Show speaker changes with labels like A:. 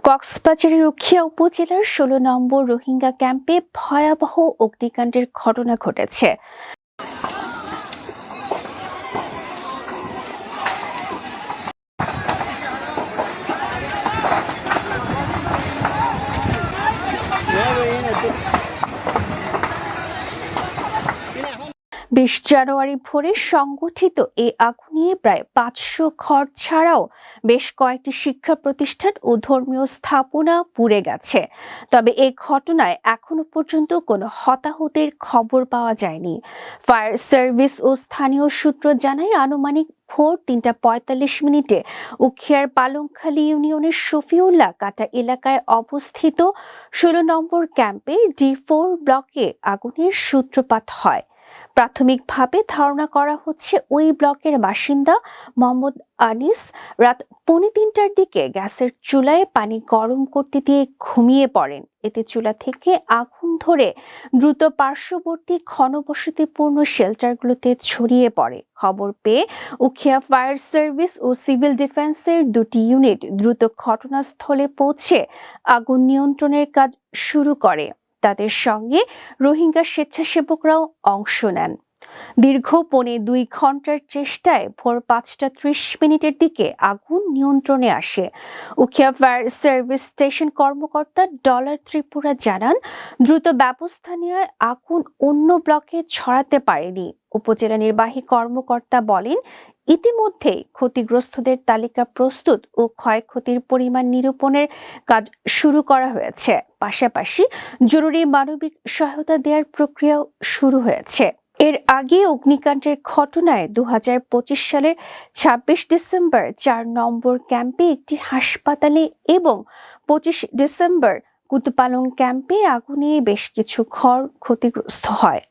A: কক্সবাজারের উখিয়া উপজেলার ১৬ নম্বর রোহিঙ্গা ক্যাম্পে ভয়াবহ অগ্নিকাণ্ডের ঘটনা ঘটেছে। জানুয়ারি ভোরে সংগঠিত এই আগুনে প্রায় ৫০০ ঘর ছাড়াও বেশ কয়েকটি শিক্ষা প্রতিষ্ঠান ও ধর্মীয় স্থাপনা পুড়ে গেছে। তবে এই ঘটনায় এখনো পর্যন্ত কোনো হতাহতের খবর পাওয়া যায়নি। ফায়ার সার্ভিস ও স্থানীয় সূত্র জানায়, আনুমানিক ভোর ৩টা ৪৫ উখিয়ার পালংখালী ইউনিয়নের শফিউল্লাহ কাটা এলাকায় অবস্থিত ১৬ নম্বর ক্যাম্পে D4 ব্লকে আগুনের সূত্রপাত হয়। প্রাথমিকভাবে ধারণা করা হচ্ছে ওই ব্লকের বাসিন্দা মোহাম্মদ আনিস রাত ৩:৩০টার দিকে গ্যাসের চুলায় পানি গরম করতে দিয়ে ঘুমিয়ে পড়েন। এতে চুলা থেকে আগুন ধরে দ্রুত পার্শ্ববর্তী ঘনবসতিপূর্ণ শেল্টারগুলোতে ছড়িয়ে পড়ে। খবর পেয়ে উখিয়া ফায়ার সার্ভিস ও সিভিল ডিফেন্সের ২টি ইউনিট দ্রুত ঘটনাস্থলে পৌঁছে আগুন নিয়ন্ত্রণের কাজ শুরু করে। তাদের সঙ্গে রোহিঙ্গা স্বেচ্ছাসেবকরাও অংশ নেন। দীর্ঘ ২.৫ ঘন্টার চেষ্টায় ভোর ৫টা ৩০ দিকে আগুন নিয়ন্ত্রণে আসে। উখিয়া ফায়ার সার্ভিস স্টেশন কর্মকর্তা ডলার ত্রিপুরা জানান, দ্রুত ব্যবস্থা নেওয়ায় আগুন অন্য ব্লকে ছড়াতে পারেনি। উপজেলা নির্বাহী কর্মকর্তা বলেন, ইতিমধ্যেই ক্ষতিগ্রস্তদের তালিকা প্রস্তুত ও ক্ষয়ক্ষতির পরিমাণ নিরূপণের কাজ শুরু করা হয়েছে। পাশাপাশি জরুরি মানবিক সহায়তা দেওয়ার প্রক্রিয়াও শুরু হয়েছে। এর আগে অগ্নিকাণ্ডের ঘটনায় ২০২৫ সালের ২৬ ডিসেম্বর ৪ নম্বর ক্যাম্পে একটি হাসপাতালে এবং ২৫ ডিসেম্বর কুতুপালং ক্যাম্পে আগুনে বেশ কিছু ঘর ক্ষতিগ্রস্ত হয়।